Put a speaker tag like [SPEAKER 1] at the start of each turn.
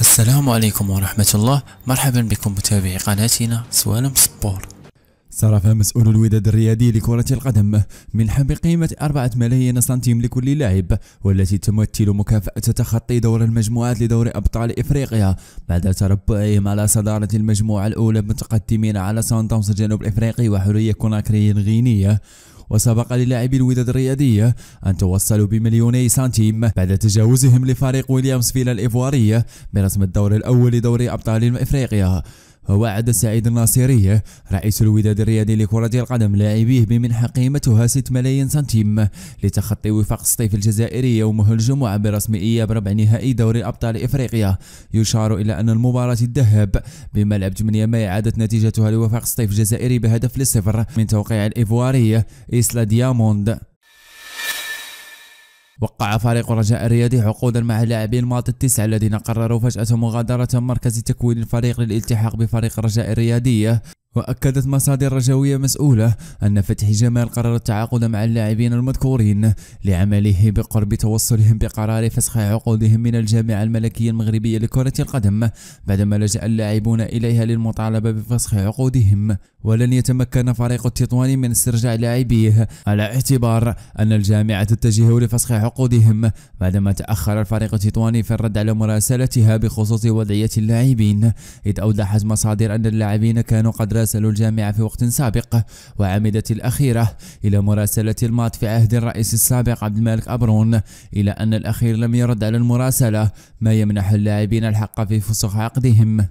[SPEAKER 1] السلام عليكم ورحمة الله. مرحبا بكم متابعي قناتنا سوالم سبور.
[SPEAKER 2] صرف مسؤول الوداد الرياضي لكرة القدم منحة بقيمة 4 ملايين سنتيم لكل لاعب، والتي تمثل مكافأة تخطي دور المجموعات لدور أبطال إفريقيا بعد تربعهم على صدارة المجموعة الأولى متقدمين على سان داونز الجنوب الإفريقي وحرية كوناكري الغينية. وسبق للاعبي الوداد الرياضية أن توصلوا ب2 سنتيم بعد تجاوزهم لفريق ويليامزفيل الإيفوارية برسم الدور الأول لدوري أبطال إفريقيا. ووعد سعيد الناصري رئيس الوداد الرياضي لكرة القدم لاعبيه بمنحة قيمتها 6 ملايين سنتيم لتخطي وفاق سطيف الجزائري يومه الجمعة برسم إياب ربع نهائي دوري أبطال إفريقيا. يشار إلى أن المباراة الذهاب بملعب 8 ماي عادت نتيجتها لوفاق سطيف الجزائري بهدف ل0 من توقيع الإيفواري إسلا دياموند. وقع فريق الرجاء الرياضي عقودا مع اللاعبين الماضي 9 الذين قرروا فجأة مغادرة مركز تكوين الفريق للالتحاق بفريق الرجاء الرياضي. وأكدت مصادر رجوية مسؤولة أن فتحي جمال قرر التعاقد مع اللاعبين المذكورين لعمله بقرب توصلهم بقرار فسخ عقودهم من الجامعة الملكية المغربية لكرة القدم بعدما لجأ اللاعبون إليها للمطالبة بفسخ عقودهم. ولن يتمكن فريق التطواني من استرجاع لاعبيه على اعتبار أن الجامعة تتجه لفسخ عقودهم بعدما تأخر الفريق التطواني في الرد على مراسلتها بخصوص وضعية اللاعبين، إذ أوضحت مصادر أن اللاعبين كانوا قد راسلوا الجامعة في وقت سابق، وعمدت الأخيرة إلى مراسلة الماض في عهد الرئيس السابق عبد الملك أبرون إلى أن الأخير لم يرد على المراسلة، ما يمنح اللاعبين الحق في فسخ عقدهم.